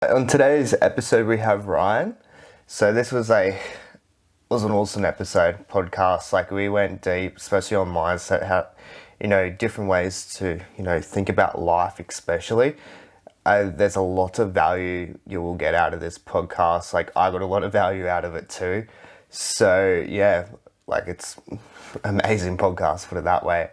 On today's episode, we have Ryan. So this was an awesome episode podcast. Like we went deep, especially on mindset, how different ways to think about life, especially. There's a lot of value you will get out of this podcast. Like I got a lot of value out of it too. So yeah, like it's amazing podcast. Put it that way.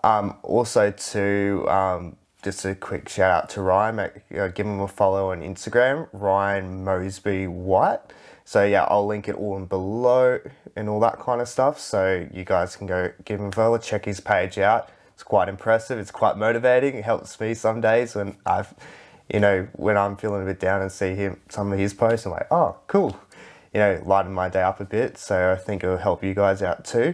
Also, to just a quick shout out to Ryan. Give him a follow on Instagram, Ryan Moresby-White. So yeah, I'll link it all in below and all that kind of stuff. So you guys can go give him a follow, check his page out. It's quite impressive. It's quite motivating. It helps me some days when when I'm feeling a bit down and see some of his posts. I'm like, oh, cool. Lighten my day up a bit. So I think it'll help you guys out too.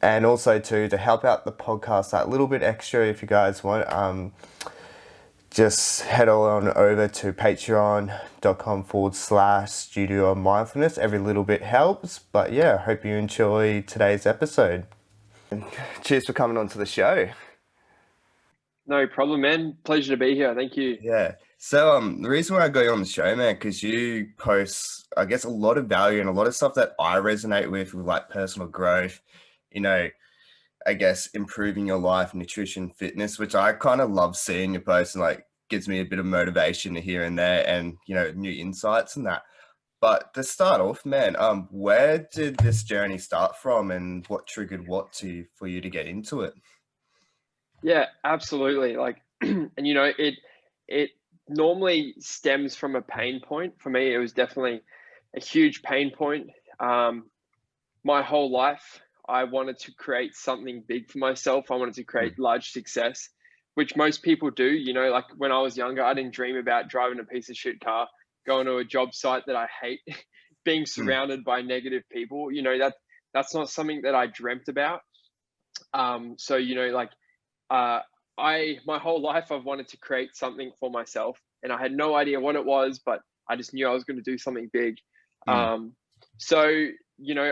And also too, to help out the podcast that little bit extra, if you guys want, just head on over to patreon.com/studio mindfulness. Every little bit helps. But yeah, I hope you enjoy today's episode. Cheers for coming on to the show. No problem, man. Pleasure to be here. Thank you. Yeah. So the reason why I got you on the show, man, because you post, I guess, a lot of value and a lot of stuff that I resonate with like personal growth, you know, I guess improving your life, nutrition, fitness, which I kind of love seeing your posts and like gives me a bit of motivation here and there and, new insights and that. But to start off, man, where did this journey start from and what triggered what for you to get into it? Yeah, absolutely. Like, and it normally stems from a pain point. For me, it was definitely a huge pain point. My whole life, I wanted to create something big for myself. I wanted to create large success, which most people do. Like when I was younger, I didn't dream about driving a piece of shit car, going to a job site that I hate, being surrounded by negative people. That's not something that I dreamt about. So my whole life I've wanted to create something for myself, and I had no idea what it was, but I just knew I was going to do something big. So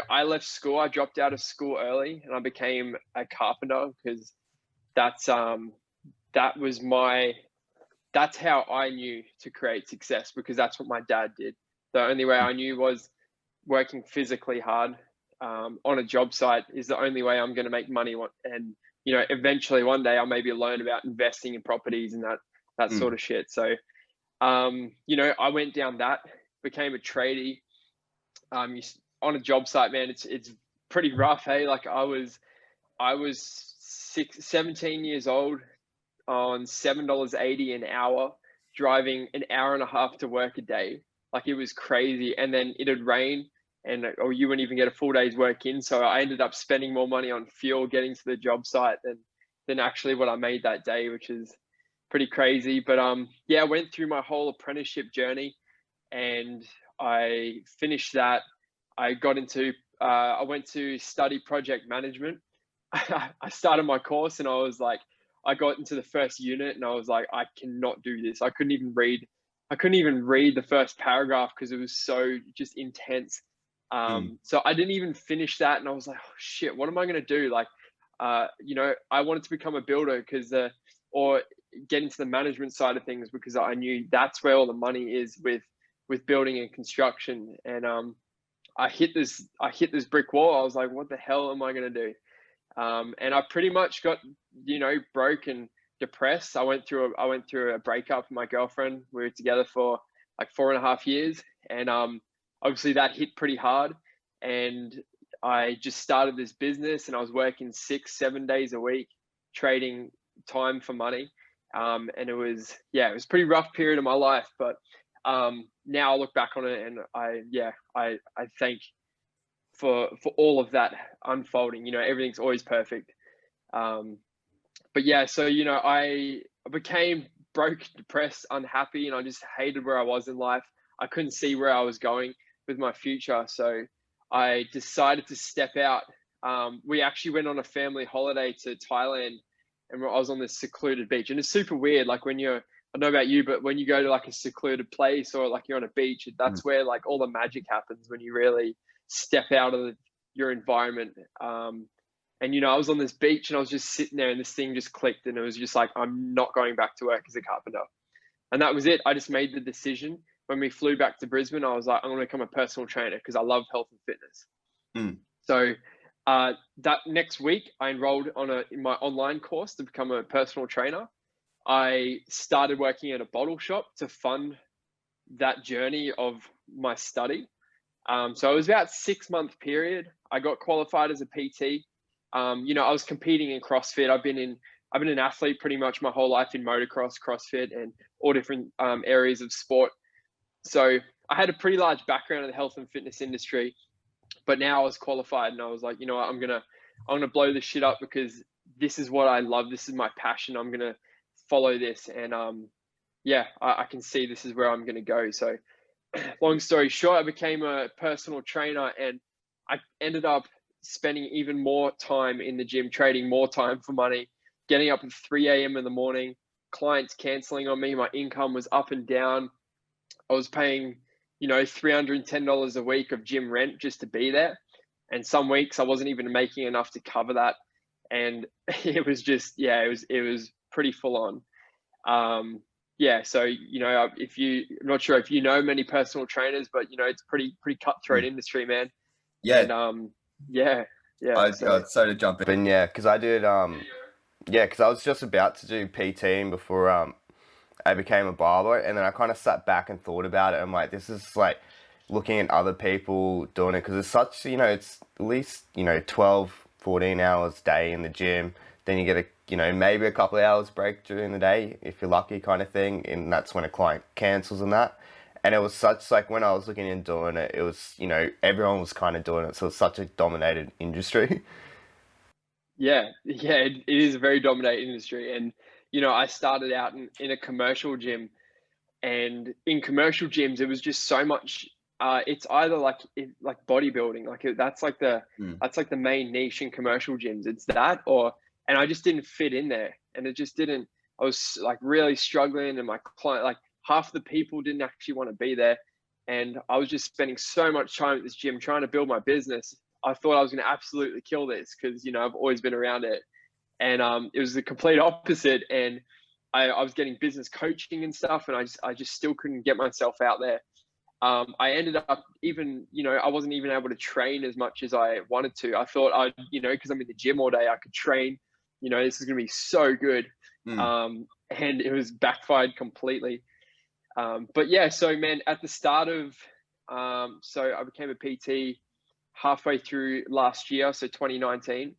I left school. I dropped out of school early, and I became a carpenter because that's that's how I knew to create success, because that's what my dad did. The only way I knew was working physically hard on a job site is the only way I'm going to make money. And eventually one day I'll maybe learn about investing in properties and that sort of shit. So I went down that, became a tradie. On a job site, man, it's pretty rough. Hey, like I was 17 years old on $7.80 an hour, driving an hour and a half to work a day. Like it was crazy. And then it'd rain or you wouldn't even get a full day's work in. So I ended up spending more money on fuel getting to the job site than actually what I made that day, which is pretty crazy. But I went through my whole apprenticeship journey and I finished that. I went to study project management. I started my course and I got into the first unit and I was like, I cannot do this. I couldn't even read the first paragraph because it was so just intense. So I didn't even finish that, and I was like, oh shit, what am I going to do? Like, I wanted to become a builder or get into the management side of things, because I knew that's where all the money is with building and construction. And I hit this brick wall. I was like, what the hell am I going to do? And I pretty much got, broke and depressed. I went through a breakup with my girlfriend. We were together for like 4.5 years. And obviously that hit pretty hard. And I just started this business and I was working 6-7 days a week, trading time for money. And it was a pretty rough period of my life, but now I look back on it and I thank for all of that unfolding. Everything's always perfect. But yeah, so I became broke, depressed, unhappy, and I just hated where I was in life. I couldn't see where I was going with my future, so I decided to step out. We actually went on a family holiday to Thailand, and I was on this secluded beach, and it's super weird. Like I don't know about you, but when you go to like a secluded place or like you're on a beach, that's where like all the magic happens, when you really step out of your environment. And I was on this beach and I was just sitting there and this thing just clicked, and it was just like, I'm not going back to work as a carpenter. And that was it. I just made the decision. when we flew back to Brisbane, I was like, I'm going to become a personal trainer because I love health and fitness. Mm. So that next week, I enrolled in my online course to become a personal trainer. I started working at a bottle shop to fund that journey of my study. So it was about 6-month period. I got qualified as a PT. You know, I was competing in CrossFit. I've been an athlete pretty much my whole life in motocross, CrossFit, and all different areas of sport. So I had a pretty large background in the health and fitness industry, but now I was qualified, and I was like, you know what, I'm gonna blow this shit up because this is what I love. This is my passion. I'm gonna follow this, and yeah, I can see this is where I'm gonna go. So long story short, I became a personal trainer, and I ended up spending even more time in the gym, trading more time for money, getting up at 3 a.m. in the morning, clients canceling on me. My income was up and down. I was paying, you know, $310 a week of gym rent just to be there. And some weeks I wasn't even making enough to cover that. And it was just, yeah, it was pretty full on. Yeah, so you know, I'm not sure if you know many personal trainers, but you know, it's pretty cutthroat industry, man. Yeah. And yeah. So to jump in, yeah, because I did, yeah, because I was just about to do PT before I became a barber, and then I kind of sat back and thought about it. I'm like, this is like looking at other people doing it because it's such, you know, it's at least, you know, 12, 14 hours a day in the gym. Then you get a, you know, maybe a couple of hours break during the day if you're lucky, kind of thing, and that's when a client cancels and that. And it was such, like, when I was looking and doing it, it was, you know, everyone was kind of doing it, so it's such a dominated industry. Yeah, it is a very dominated industry. And you know, I started out in a commercial gym, and in commercial gyms, it was just so much. It's either like bodybuilding, that's like the main niche in commercial gyms. It's that, and I just didn't fit in there, and it just didn't. I was like really struggling, and my client, like half the people didn't actually want to be there, and I was just spending so much time at this gym trying to build my business. I thought I was going to absolutely kill this because you know I've always been around it, and it was the complete opposite. And I was getting business coaching and stuff, and I just still couldn't get myself out there. I ended up even, you know, I wasn't even able to train as much as I wanted to. I thought you know, because I'm in the gym all day, I could train. You know, this is going to be so good, and it was backfired completely. But yeah, so man, at the start of, so I became a PT halfway through last year, so 2019.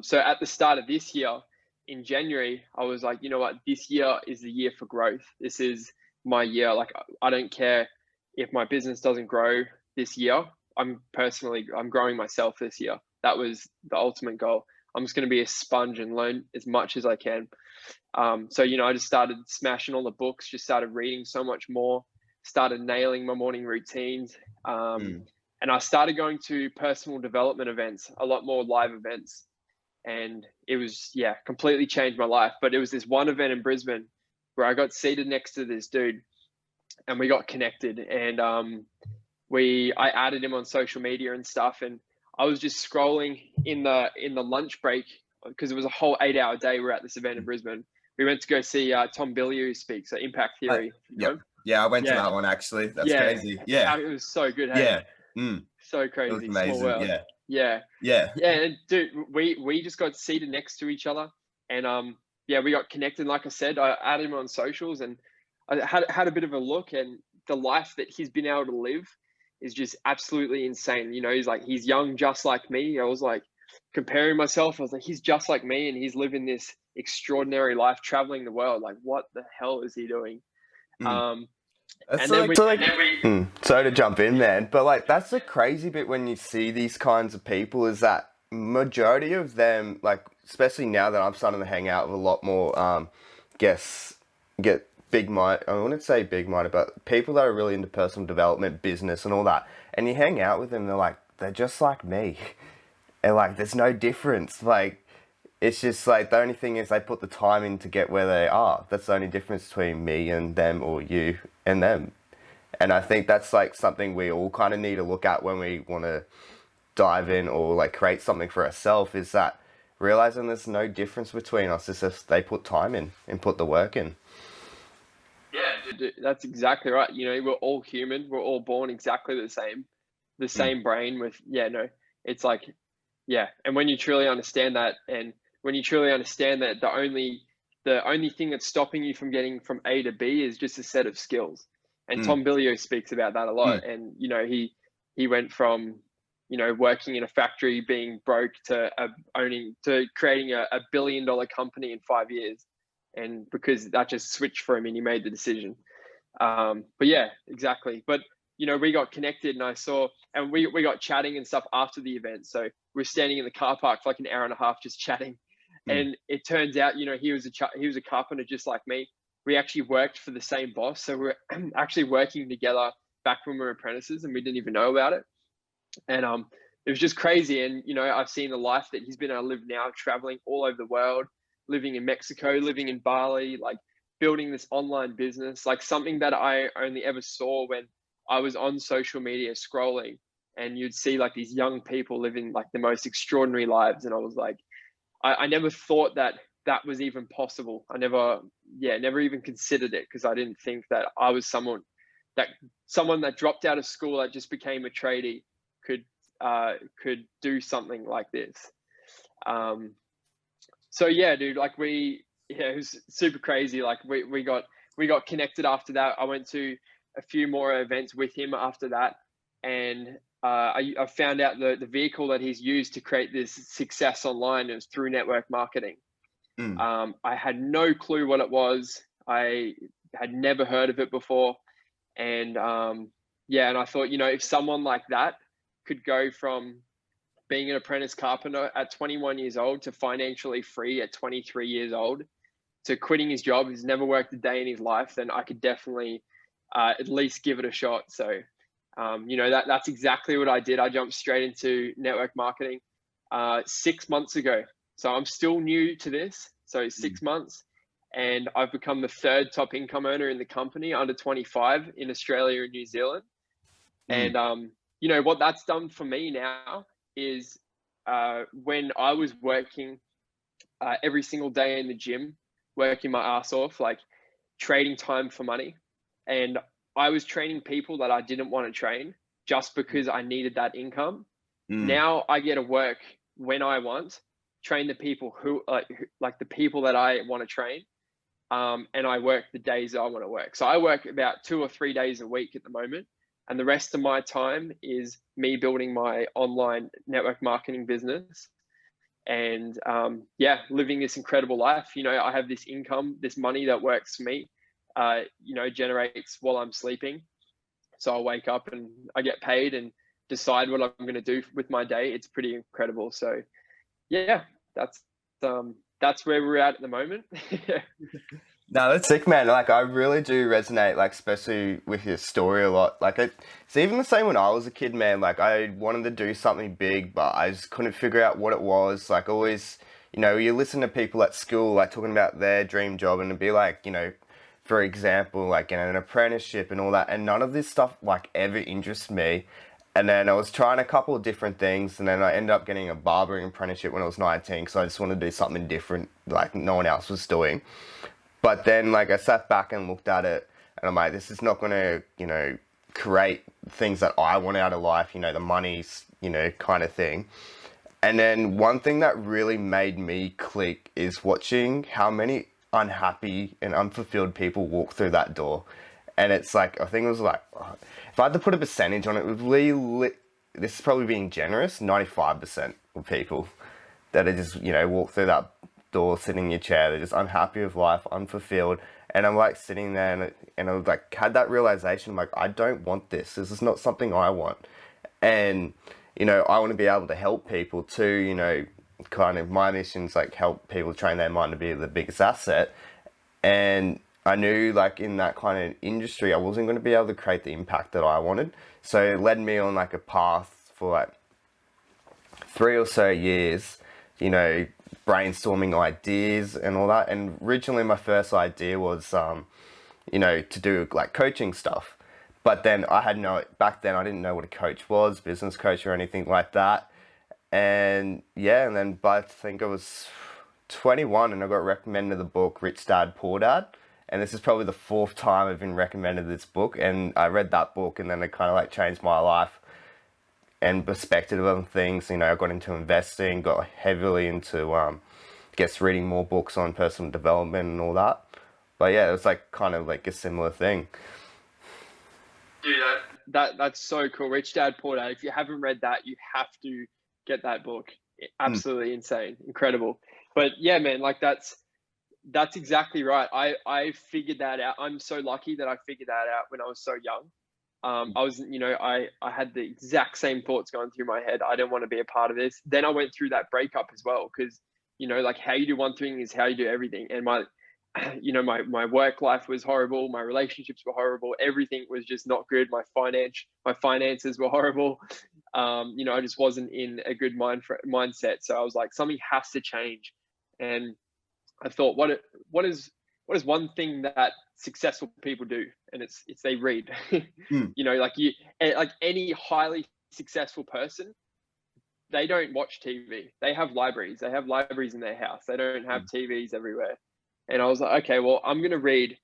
So at the start of this year, in January, I was like, you know what, this year is the year for growth. This is my year. Like, I don't care if my business doesn't grow this year. I'm growing myself this year. That was the ultimate goal. I'm just going to be a sponge and learn as much as I can. So, you know, I just started smashing all the books, just started reading so much more, started nailing my morning routines. And I started going to personal development events, a lot more live events. And it was, yeah, completely changed my life. But it was this one event in Brisbane where I got seated next to this dude and we got connected. And I added him on social media and stuff. And I was just scrolling in the lunch break because it was a whole 8-hour day. We're at this event in Brisbane. We went to go see Tom Bilyeu speak, so Impact Theory. Yep. Yeah, I went to that one actually. That's crazy. Yeah. It was so good. Hey? Yeah. So crazy. It was amazing. Small world. Yeah. And dude, we just got seated next to each other, and yeah, we got connected. Like I said, I added him on socials, and I had a bit of a look, and the life that he's been able to live is just absolutely insane. You know, he's young, just like me. I was like comparing myself. I was like, he's just like me, and he's living this extraordinary life, traveling the world. Like, what the hell is he doing? Sorry to jump in, man, but like that's the crazy bit when you see these kinds of people is that majority of them, like especially now that I'm starting to hang out with a lot more, get big mind. I wouldn't say big minded, but people that are really into personal development, business, and all that. And you hang out with them, they're just like me, and like there's no difference. Like it's just like the only thing is they put the time in to get where they are. That's the only difference between me and them, or you and them. And I think that's like something we all kind of need to look at when we want to dive in or like create something for ourselves, is that realizing there's no difference between us. It's just they put time in and put the work in. Yeah, That's exactly right. You know, we're all human. We're all born exactly the Mm, same brain with, yeah, no, it's like, yeah. And when you truly understand that, and when you truly understand that the only thing that's stopping you from getting from A to B is just a set of skills. And mm, Tom Billio speaks about that a mm, lot. And, you know, he went from, you know, working in a factory, being broke, to creating a $1 billion company in 5 years. And because that just switched for him and he made the decision. But yeah, exactly. But you know, we got connected, and I saw, and we got chatting and stuff after the event. So we're standing in the car park for like an hour and a half just chatting. mm, And it turns out, you know, he was a carpenter just like me. We actually worked for the same boss, so we're actually working together back when we were apprentices, and we didn't even know about it. And it was just crazy. And you know, I've seen the life that he's been able to live now, traveling all over the world, living in Mexico, living in Bali, like building this online business, like something that I only ever saw when I was on social media scrolling, and you'd see like these young people living like the most extraordinary lives. And I was like, I never thought that that was even possible. I never, yeah, never even considered it, because I didn't think that I was that someone that dropped out of school that just became a tradie could could do something like this. Um, so yeah, dude, like yeah, it was super crazy. Like we got connected after that. I went to a few more events with him after that, and I found out the vehicle that he's used to create this success online is through network marketing. mm, I had no clue what it was. I had never heard of it before, and yeah, and I thought, you know, if someone like that could go from being an apprentice carpenter at 21 years old to financially free at 23 years old to quitting his job, he's never worked a day in his life, then I could definitely at least give it a shot. So, you know, that's exactly what I did. I jumped straight into network marketing 6 months ago. So I'm still new to this. So mm, 6 months, and I've become the third top income earner in the company under 25 in Australia and New Zealand. mm, And you know what that's done for me now is when I was working every single day in the gym, working my ass off, like trading time for money, and I was training people that I didn't want to train just because I needed that income. mm, Now I get to work when I want, train the people like the people that I want to train, and I work the days I want to work. So I work about 2 or 3 days a week at the moment, and the rest of my time is me building my online network marketing business, and yeah, living this incredible life. You know, I have this income, this money that works for me. You know, generates while I'm sleeping. So I wake up and I get paid and decide what I'm going to do with my day. It's pretty incredible. So yeah, that's that's where we're at the moment. No, that's sick, man. Like, I really do resonate, like, especially with your story a lot. Like, it's even the same when I was a kid, man. Like, I wanted to do something big, but I just couldn't figure out what it was. Like, always, you know, you listen to people at school, like, talking about their dream job, and it'd be like, you know, for example, like, you know, an apprenticeship and all that, and none of this stuff, like, ever interests me. And then I was trying a couple of different things, and then I ended up getting a barbering apprenticeship when I was 19, because I just wanted to do something different, like no one else was doing. But then, like, I sat back and looked at it, and I'm like, this is not going to, you know, create things that I want out of life, you know, the money's, you know, kind of thing. And then one thing that really made me click is watching how many unhappy and unfulfilled people walk through that door. And it's like, I think it was like, if I had to put a percentage on it, it would really, this is probably being generous, 95% of people that are just, you know, walk through that door, sitting in your chair, they're just unhappy with life, unfulfilled. And I'm like sitting there, and I was like, had that realization, like, I don't want this. This is not something I want. And, you know, I want to be able to help people too, you know, kind of my mission's like help people train their mind to be the biggest asset. And I knew, like, in that kind of industry, I wasn't going to be able to create the impact that I wanted. So it led me on like a path for like 3 or so years, you know, brainstorming ideas and all that. And originally my first idea was, you know, to do like coaching stuff. But then back then I didn't know what a coach was, business coach or anything like that. And yeah, and then, but I think I was 21 and I got recommended the book Rich Dad, Poor Dad. And this is probably the fourth time I've been recommended this book, and I read that book, and then it kind of like changed my life and perspective on things. I got into investing, got heavily into guess reading more books on personal development and all that. But yeah, it was like kind of like a similar thing. Dude, that's so cool. Rich Dad Poor Dad. If you haven't read that, you have to get that book. Absolutely insane, incredible. But yeah, man, like that's exactly right. I figured that out. I'm so lucky that I figured that out when I was so young. I was, I had the exact same thoughts going through my head. I didn't want to be a part of this. Then I went through that breakup as well, because, like how you do one thing is how you do everything. And my work life was horrible. My relationships were horrible. Everything was just not good. My finances were horrible. I just wasn't in a good mindset. So I was like, something has to change. And I thought, what is one thing that successful people do? And it's they read. Like any highly successful person, they don't watch TV. They have libraries. They have libraries in their house. They don't have TVs everywhere. And I was like, okay, well, I'm going to read.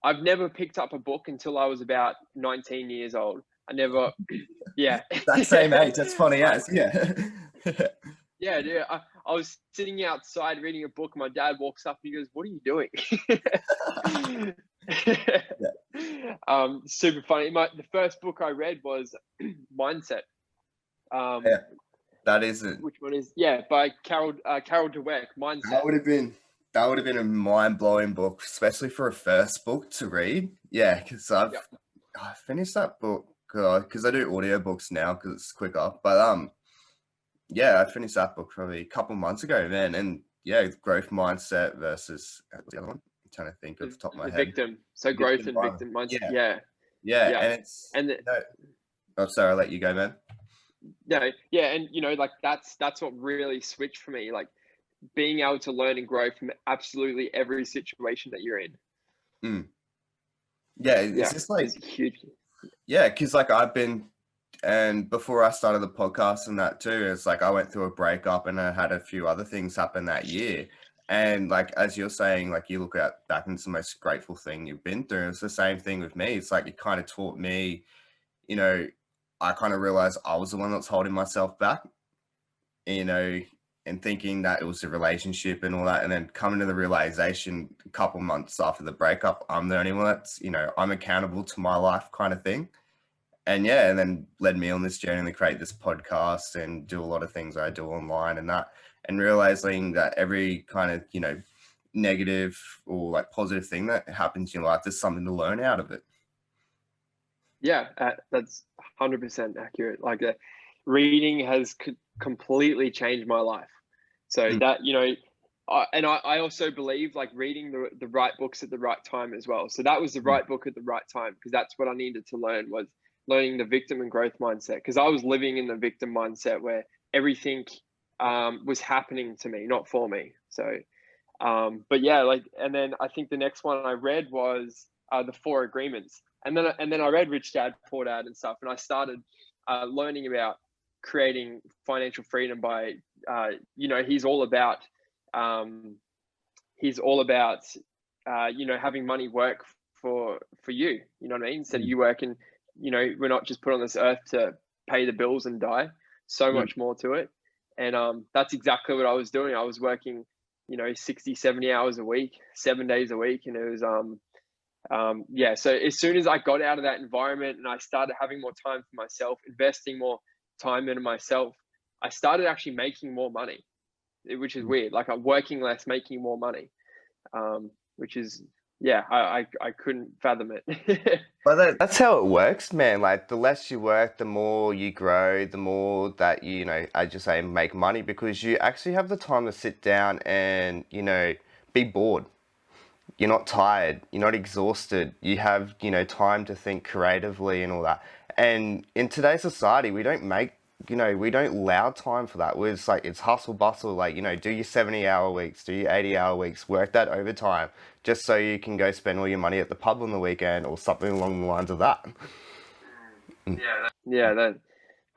I've never picked up a book until I was about 19 years old. I never, yeah. That same age. That's funny as, yeah. Yeah, dude. I was sitting outside reading a book. And my dad walks up and he goes, "What are you doing?" Super funny. The first book I read was Mindset. Yeah, that isn't. Which one is? Yeah, by Carol Dweck. Mindset. That would have been a mind-blowing book, especially for a first book to read. Yeah, because I finished that book because I do audiobooks now because it's quicker. But yeah, I finished that book probably a couple months ago, man. And yeah, growth mindset versus the other one. I'm trying to think off the top of my head. Victim. So growth and victim mindset. Yeah. And it's oh, sorry, I'll let you go, man. No, yeah, and like that's what really switched for me. Like being able to learn and grow from absolutely every situation that you're in. Yeah, it's just like it's huge. Yeah, because like and before I started the podcast and that too, it's like I went through a breakup and I had a few other things happen that year. And like as you're saying, like you look back and it's the most grateful thing you've been through. It's the same thing with me. It's like it kind of taught me, I kind of realized I was the one that's holding myself back, and thinking that it was a relationship and all that, and then coming to the realization a couple months after the breakup, I'm the only one that's, I'm accountable to my life kind of thing. And yeah, and then led me on this journey to create this podcast and do a lot of things I do online and that, and realizing that every kind of, negative or like positive thing that happens in your life, there's something to learn out of it. Yeah, that's 100% accurate. Like reading has completely changed my life. So that, I also believe like reading the right books at the right time as well. So that was the right book at the right time, because that's what I needed to learn, was learning the victim and growth mindset. Because I was living in the victim mindset where everything was happening to me, not for me. So, but yeah, like, and then I think the next one I read was the 4 Agreements. And then I read Rich Dad Poor Dad and stuff, and I started learning about creating financial freedom by he's all about having money work for you, you know what I mean, instead of you working. We're not just put on this earth to pay the bills and die. So much more to it. And that's exactly what I was doing. I was working 60 70 hours a week, 7 days a week, and it was so as soon as I got out of that environment and I started having more time for myself, investing more time into myself, I started actually making more money, which is weird. Like I'm working less, making more money, which is, I couldn't fathom it. But that's how it works, man. Like the less you work, the more you grow, the more that I just say make money, because you actually have the time to sit down and, be bored. You're not tired, you're not exhausted, you have, time to think creatively and all that. And in today's society, we don't allow time for that. It's hustle bustle, do your 70-hour weeks, do your 80-hour weeks, work that overtime, just so you can go spend all your money at the pub on the weekend or something along the lines of that. Yeah, that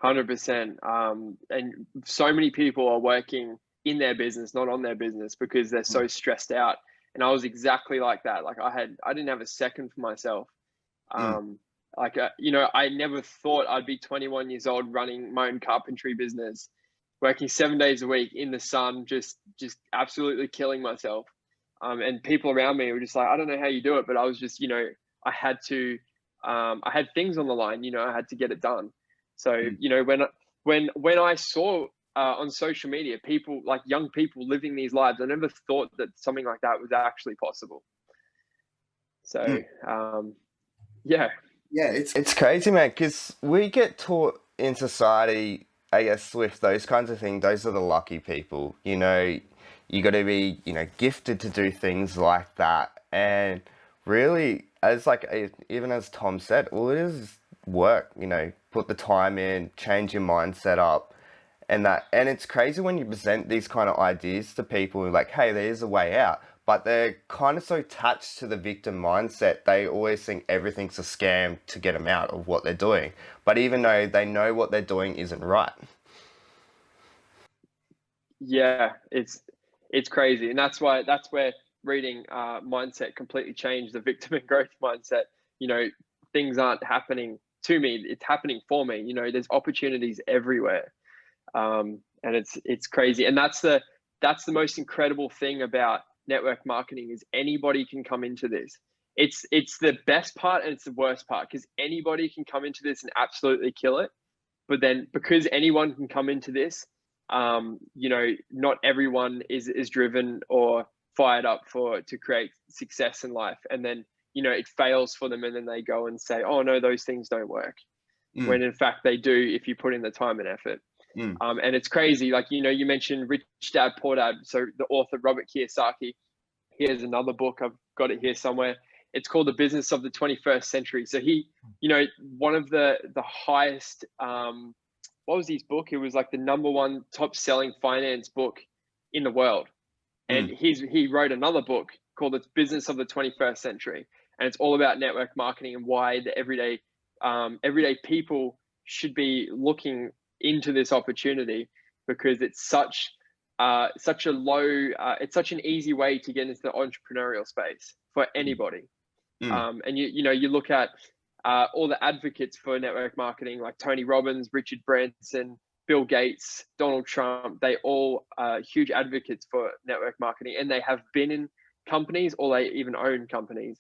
100%. And so many people are working in their business, not on their business, because they're so stressed out. And I was exactly like that. Like I didn't have a second for myself. Mm. Um, I never thought I'd be 21 years old running my own carpentry business, working 7 days a week in the sun, just absolutely killing myself. And people around me were just like, I don't know how you do it, but I was just, I had to, I had things on the line, I had to get it done. So, Mm. when I saw on social media people, like young people living these lives, I never thought that something like that was actually possible. So, Mm. yeah. Yeah, it's crazy, man, because we get taught in society, I guess, with those kinds of things, those are the lucky people. You got to be, gifted to do things like that. And really, as like, even as Tom said, all it is work, put the time in, change your mindset up. And it's crazy when you present these kind of ideas to people like, hey, there's a way out. But they're kind of so attached to the victim mindset, they always think everything's a scam to get them out of what they're doing. But even though they know what they're doing isn't right. Yeah, it's crazy, and that's where reading mindset completely changed the victim and growth mindset. You know, things aren't happening to me; it's happening for me. There's opportunities everywhere, and it's crazy. And that's the most incredible thing about network marketing is anybody can come into this. It's the best part and it's the worst part because anybody can come into this and absolutely kill it. But then because anyone can come into this, not everyone is driven or fired up to create success in life. And then, it fails for them and then they go and say, oh no, those things don't work. Mm. When in fact they do if you put in the time and effort. Mm. And it's crazy. Like, you mentioned Rich Dad, Poor Dad. So the author, Robert Kiyosaki, here's another book. I've got it here somewhere. It's called The Business of the 21st Century. So he, one of the highest, what was his book? It was like the number one top selling finance book in the world. And Mm. he wrote another book called The Business of the 21st Century. And it's all about network marketing and why the everyday people should be looking into this opportunity because it's such a low, it's such an easy way to get into the entrepreneurial space for anybody. Mm. And you look at all the advocates for network marketing, like Tony Robbins, Richard Branson, Bill Gates, Donald Trump. They all are huge advocates for network marketing, and they have been in companies or they even own companies.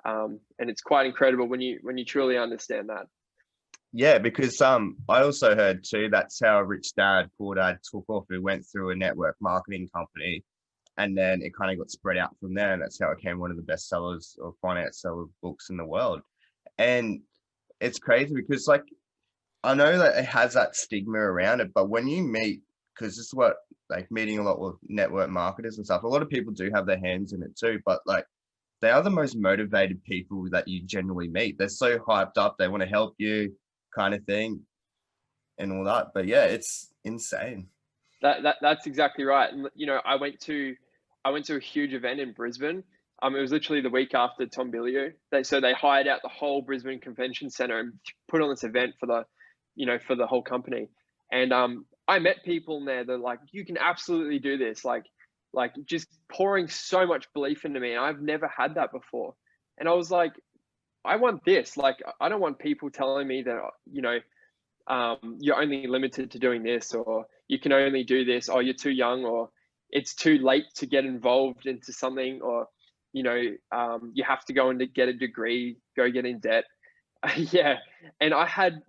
And it's quite incredible when you truly understand that. Yeah, because I also heard too that's how Rich Dad Poor Dad took off. He went through a network marketing company, and then it kind of got spread out from there, and that's how it became one of the best sellers or finance seller books in the world. And it's crazy because like I know that it has that stigma around it, but when you meet, because this is what like meeting a lot with network marketers and stuff, a lot of people do have their hands in it too, but like they are the most motivated people that you generally meet. They're so hyped up, they want to help you, kind of thing, and all that. But yeah, it's insane. That's exactly right. And I went to a huge event in Brisbane. It was literally the week after Tom Bilyeu. They hired out the whole Brisbane Convention Centre and put on this event for the whole company. And I met people in there that like, you can absolutely do this. Like just pouring so much belief into me. And I've never had that before. And I was like, I want this. Like, I don't want people telling me that, you're only limited to doing this, or you can only do this, or you're too young, or it's too late to get involved into something, or you have to go and get a degree, go get in debt. Yeah, and I had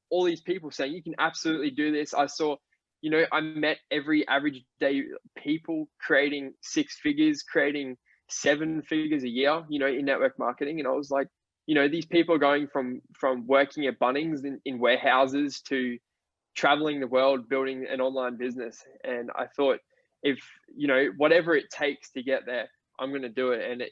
all these people saying you can absolutely do this. I met every average day people creating six figures, creating seven figures a year, in network marketing, and I was like, these people are going from working at Bunnings in warehouses to traveling the world building an online business. And I thought, if whatever it takes to get there, I'm going to do it. And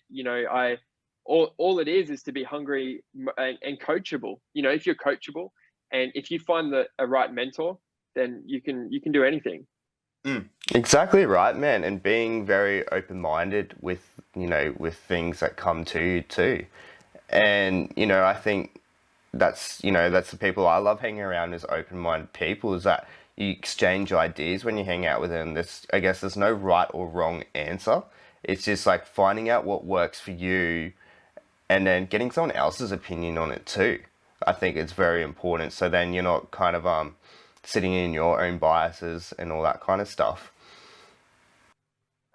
I all it is to be hungry and coachable. If you're coachable and if you find a right mentor, then you can do anything. Mm. Exactly right, man. And being very open-minded with things that come to you too. And I think that's the people I love hanging around as open-minded people, is that you exchange ideas when you hang out with them. I guess there's no right or wrong answer. It's just like finding out what works for you and then getting someone else's opinion on it too. I think it's very important. So then you're not kind of sitting in your own biases and all that kind of stuff.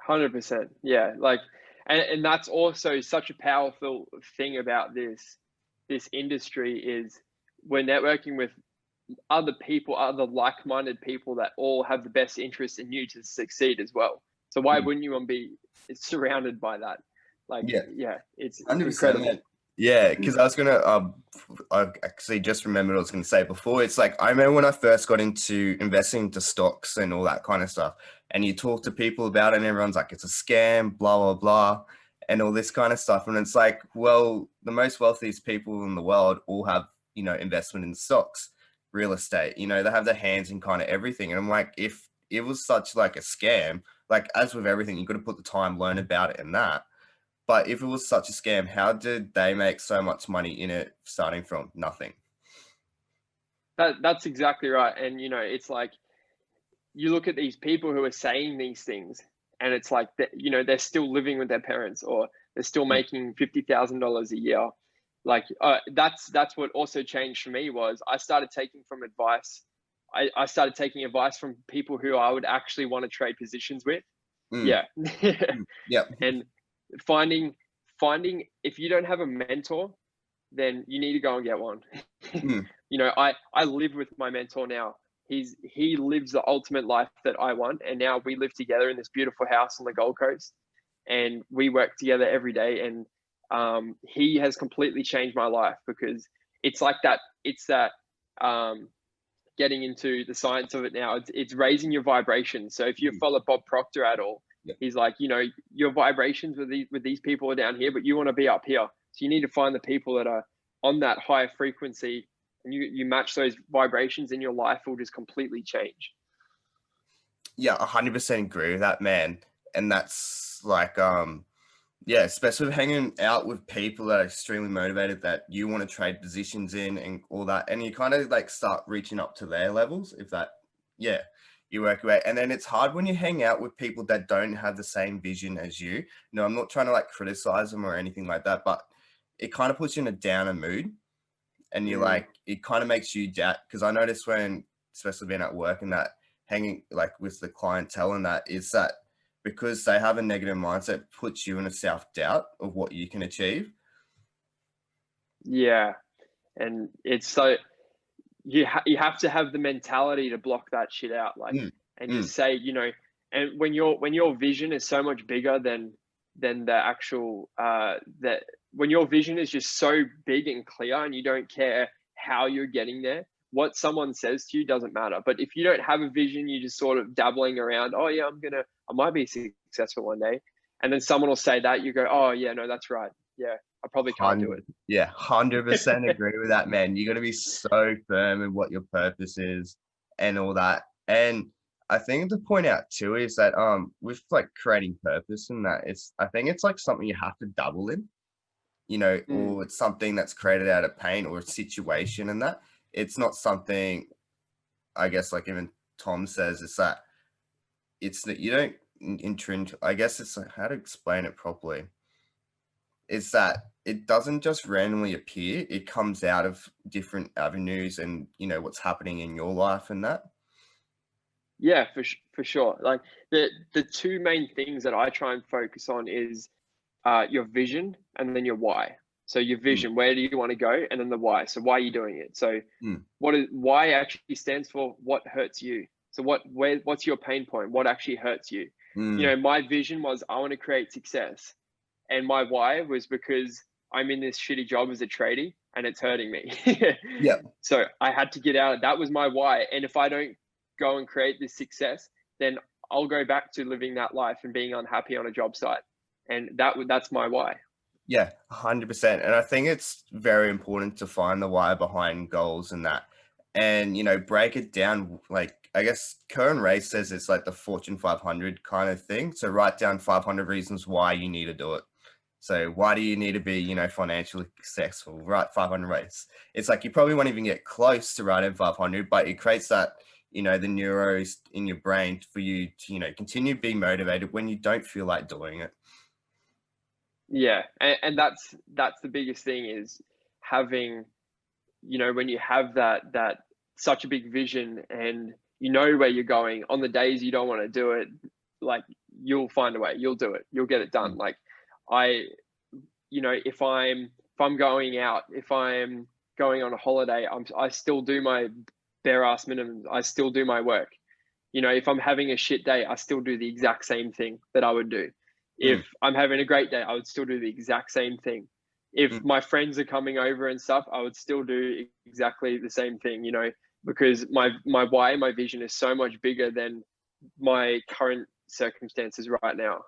100%. Yeah. Like, and that's also such a powerful thing about this industry is we're networking with other people, other like-minded people that all have the best interest in you to succeed as well. So why Mm. wouldn't you want to be surrounded by that? Like, Yeah, yeah, it's 100%, incredible. man. Yeah, because I actually just remembered what I was going to say before. It's like I remember when I first got into investing into stocks and all that kind of stuff, and you talk to people about it, and everyone's like, it's a scam, blah blah blah, and all this kind of stuff. And it's like, well, the most wealthiest people in the world all have, investment in stocks, real estate. They have their hands in kind of everything. And I'm like, if it was such like a scam, like as with everything, you got to put the time, learn about it, and that. But if it was such a scam, how did they make so much money in it starting from nothing? That's exactly right. And it's like you look at these people who are saying these things, and it's like that, they're still living with their parents, or they're still Mm, making $50,000 a year. Like that's what also changed for me was I started taking from advice. I started taking advice from people who I would actually want to trade positions with. mm, Yeah. mm. Yep. And finding finding if you don't have a mentor, then you need to go and get one. Mm, I live with my mentor now. He lives the ultimate life that I want, and now we live together in this beautiful house on the Gold Coast, and we work together every day. And he has completely changed my life because it's like that. It's that getting into the science of it now. It's raising your vibrations. So if you mm, follow Bob Proctor at all, yep. he's like, your vibrations with these people are down here, but you want to be up here. So you need to find the people that are on that higher frequency, and you match those vibrations, and your life will just completely change. Yeah, 100% agree with that, man. And that's like, yeah, especially with hanging out with people that are extremely motivated that you want to trade positions in and all that. And you kind of like start reaching up to their levels if that, yeah, you work away. And then it's hard when you hang out with people that don't have the same vision as you. No, I'm not trying to like criticize them or anything like that, but it kind of puts you in a downer mood. And you're Mm, like, it kind of makes you doubt. Because I noticed when, especially being at work and that, hanging like with the clientele and that, is that because they have a negative mindset, puts you in a self-doubt of what you can achieve. yeah, and it's so you have to have the mentality to block that shit out, like, Mm, and mm, just say, and when your vision is so much bigger than the actual that when your vision is just so big and clear, and you don't care how you're getting there, what someone says to you doesn't matter. But if you don't have a vision, you're just sort of dabbling around. Oh yeah, I might be successful one day, and then someone will say that, you go, oh yeah, no, that's right. Yeah, I probably can't do 100, yeah, 100% agree with that, man. You got to be so firm in what your purpose is and all that. And I think to point out too is that with like creating purpose and that, I think it's like something you have to dabble in, it. or it's something that's created out of pain or a situation, and that it's not something, I guess, like even Tom says, it's that it's that you don't intrinsic. I guess it's like, how to explain it properly. It's that it doesn't just randomly appear. It comes out of different avenues, and what's happening in your life and that. Yeah, for sure. Like the two main things that I try and focus on is your vision and then your why. So your Mm, vision, where do you want to go, and then the why. So why are you doing it? So mm, why actually stands for what hurts you. So what's your pain point? What actually hurts you? mm. My vision was I want to create success, and my why was because I'm in this shitty job as a tradie and it's hurting me. Yeah, So I had to get out. That was my why. And if I don't go and create this success, then I'll go back to living that life and being unhappy on a job site. And that's my why. yeah, 100%. And I think it's very important to find the why behind goals and that, and break it down. Like I guess Kern Ray says it's like the Fortune 500 kind of thing. So write down 500 reasons why you need to do it. So why do you need to be, financially successful? Write 500 ways. It's like you probably won't even get close to writing 500, but it creates that, the neuros in your brain for you to, continue being motivated when you don't feel like doing it. Yeah, and that's the biggest thing is having, when you have that such a big vision and you know where you're going on the days you don't want to do it, like you'll find a way, you'll do it, you'll get it done. Mm, Like I, if I'm going out, if I'm going on a holiday, I still do my bare ass minimums. I still do my work. If I'm having a shit day, I still do the exact same thing that I would do. mm, If I'm having a great day, I would still do the exact same thing. If mm. my friends are coming over and stuff, I would still do exactly the same thing, because my vision is so much bigger than my current circumstances right now.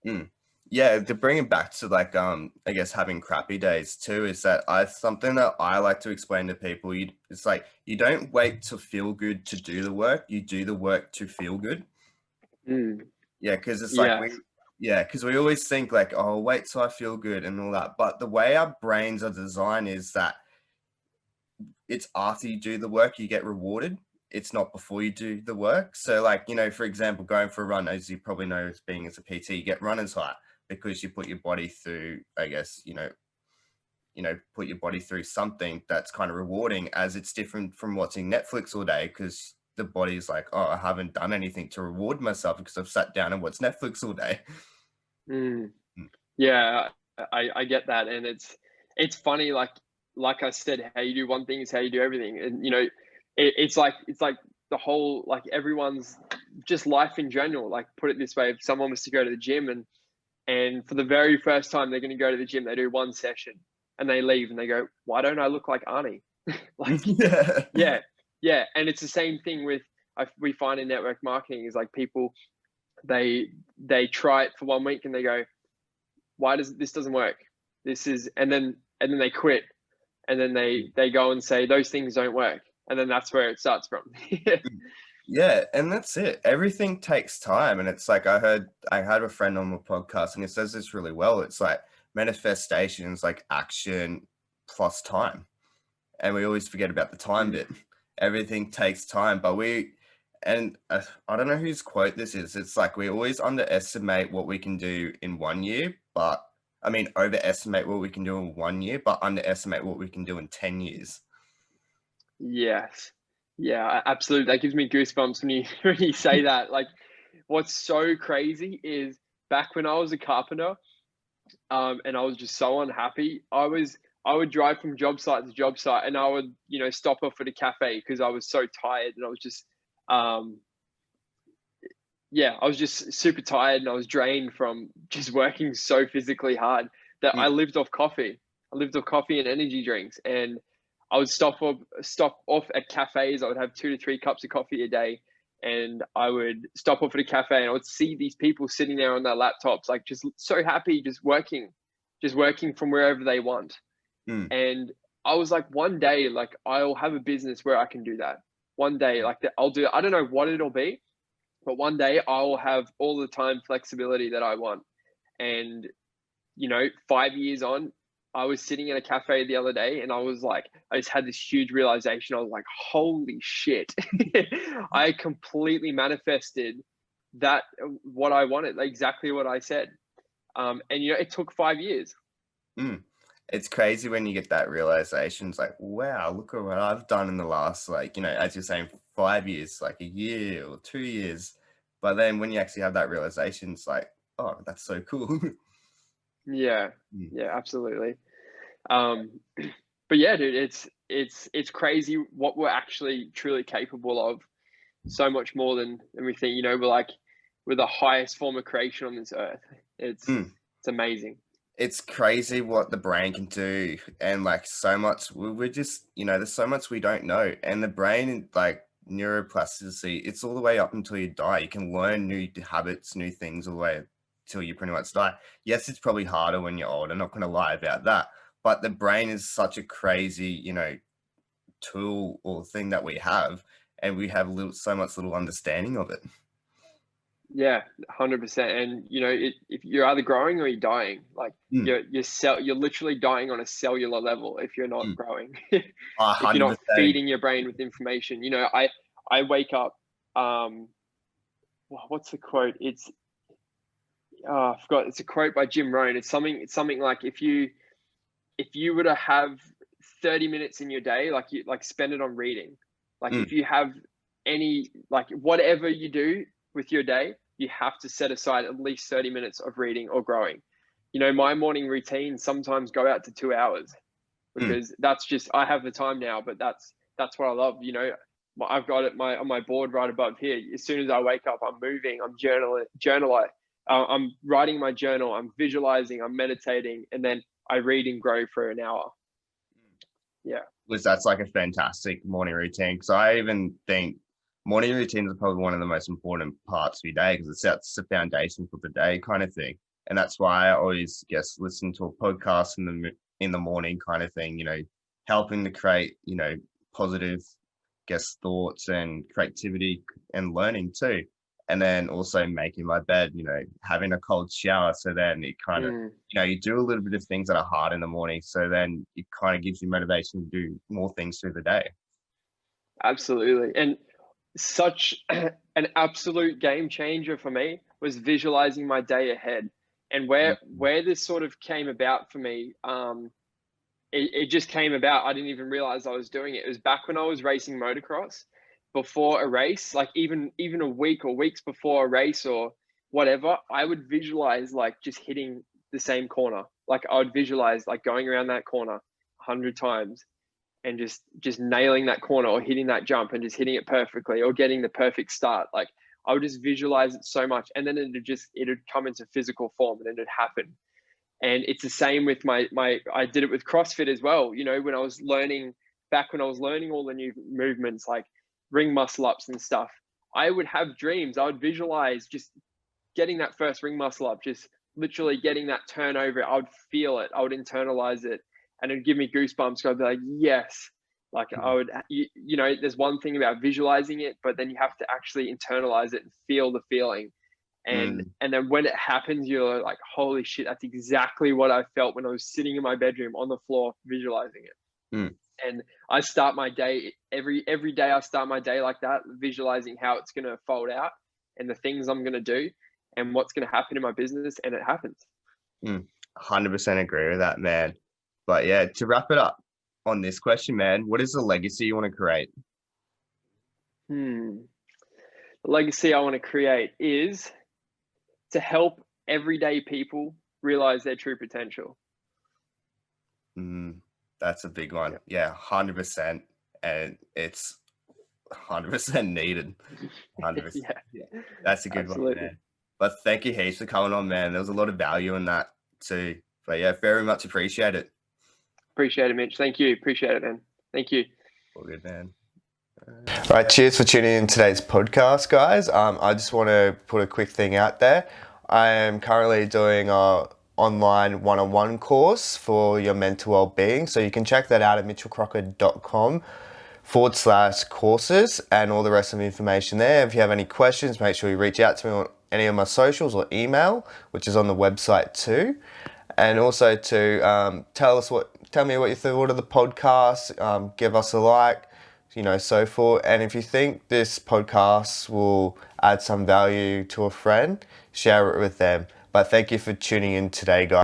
Mm. Yeah, to bring it back to like I guess having crappy days too, is that I something that I like to explain to people, it's like you don't wait to feel good to do the work, you do the work to feel good. Mm, Yeah, because it's like yeah. because we always think like, oh, wait till I feel good and all that. But the way our brains are designed is that it's after you do the work you get rewarded. It's not before you do the work. So like, for example, going for a run, as you probably know, as being as a PT, you get runner's high because you put your body through, I guess, put your body through something that's kind of rewarding, as it's different from watching Netflix all day because the body's like, oh, I haven't done anything to reward myself because I've sat down and watched Netflix all day. Mm. Yeah, I get that, and it's funny. Like I said, how you do one thing is how you do everything, and it's like the whole, like, everyone's just life in general. Like, put it this way: if someone was to go to the gym and for the very first time they're going to go to the gym, they do one session and they leave and they go, "Why don't I look like Arnie?" Like, Yeah. yeah, yeah, and it's the same thing with we find in network marketing is like people they try it for 1 week and they go, why does this doesn't work, this is and then they quit, and then they go and say those things don't work, and then that's where it starts from. Yeah, and that's it. Everything takes time. And it's like I had a friend on my podcast and he says this really well. It's like manifestation is like action plus time. And we always forget about the time Mm. bit. Everything takes time, but I don't know whose quote this is. It's like we always underestimate what we can do in 1 year, but I mean overestimate what we can do in 1 year, but underestimate what we can do in 10 years. Yes, yeah, absolutely, that gives me goosebumps when you when you say that. Like, what's so crazy is back when I was a carpenter, and I was just so unhappy. I would drive from job site to job site, and I would stop off at a cafe because I was so tired, and I was just um, yeah, I was just super tired, and I was drained from just working so physically hard that I Mm, lived off coffee. I lived off coffee and energy drinks, and I would stop off at cafes. I would have 2 to 3 cups of coffee a day, and I would stop off at a cafe, and I would see these people sitting there on their laptops, like just so happy, just working from wherever they want. mm, And I was like, one day, like I'll have a business where I can do that. One day, like that, I'll do. I don't know what it'll be, but one day I'll have all the time flexibility that I want. And 5 years on, I was sitting in a cafe the other day and I was like, I just had this huge realization. I was like, holy shit. I completely manifested that, what I wanted, like, exactly what I said. And it took 5 years. mm. It's crazy when you get that realization. It's like, wow, look at what I've done in the last, like, as you're saying, 5 years, like a year or 2 years. But then when you actually have that realization, it's like, oh, that's so cool. Yeah. Mm, Yeah, absolutely. Um, but yeah, dude, it's crazy what we're actually truly capable of. So much more than we think. We're the highest form of creation on this earth. mm. It's amazing. It's crazy what the brain can do. And like so much, we're just, there's so much we don't know. And the brain, like neuroplasticity, it's all the way up until you die. You can learn new habits, new things all the way till you pretty much die. Yes, it's probably harder when you're older, not going to lie about that. But the brain is such a crazy, tool or thing that we have. And we have so much little understanding of it. Yeah, 100%. And if you're either growing or you're dying, like Mm, you're literally dying on a cellular level if you're not mm. growing. If you're not 100% feeding your brain with information. I wake up. What's the quote? I forgot. It's a quote by Jim Rohn. It's something like if you were to have 30 minutes in your day, like spend it on reading. Like Mm. if you have any, like whatever you do with your day, you have to set aside at least 30 minutes of reading or growing. My morning routine sometimes go out to 2 hours Mm. because that's just, I have the time now, but that's what I love. I've got it on my board right above here. As soon as I wake up, I'm moving, I'm journaling, I'm writing my journal, I'm visualizing, I'm meditating, and then I read and grow for an hour. Yeah. Which that's like a fantastic morning routine. Because I even think morning routines are probably one of the most important parts of your day because it sets the foundation for the day kind of thing. And that's why I always guess listen to a podcast in the morning kind of thing, helping to create, positive guess thoughts and creativity and learning too. And then also making my bed, having a cold shower. So then it kind of, you do a little bit of things that are hard in the morning. So then it kind of gives you motivation to do more things through the day. Absolutely. And such an absolute game changer for me was visualizing my day ahead. And where this sort of came about for me, it just came about. I didn't even realize I was doing it. It was back when I was racing motocross. Before a race, like even a week or weeks before a race or whatever, I would visualize like just hitting the same corner. Like I would visualize like going around that corner 100 times and just nailing that corner or hitting that jump and just hitting it perfectly or getting the perfect start. Like I would just visualize it so much, and then it'd come into physical form and it'd happen. And it's the same with my I did it with CrossFit as well. When I was learning all the new movements like ring muscle ups and stuff, I would have dreams. I would visualize just getting that first ring muscle up, just literally getting that turnover. I would feel it. I would internalize it, and it'd give me goosebumps. So I'd be like, yes. Like I would, there's one thing about visualizing it, but then you have to actually internalize it and feel the feeling. And then when it happens, you're like, holy shit, that's exactly what I felt when I was sitting in my bedroom on the floor visualizing it. And I start my day every day. I start my day like that, visualizing how it's going to fold out and the things I'm going to do and what's going to happen in my business, and it happens. 100% agree with that, man. But yeah, to wrap it up on this question, man, what is the legacy you want to create? The legacy I want to create is to help everyday people realize their true potential. That's a big one. Yeah, 100%. And it's 100% needed. 100%. Yeah. That's a good one, man. But thank you heaps for coming on, man. There was a lot of value in that too. But yeah, very much appreciate it. Appreciate it, Mitch. Thank you. Appreciate it, man. Thank you. All good, man. All right, cheers for tuning in today's podcast, guys. I just want to put a quick thing out there. I am currently doing a online one-on-one course for your mental well-being. So you can check that out at mitchellcrocker.com/courses and all the rest of the information there. If you have any questions, make sure you reach out to me on any of my socials or email, which is on the website too. And also to tell me what you thought of the podcast, give us a like, so forth. And if you think this podcast will add some value to a friend, share it with them. But thank you for tuning in today, guys.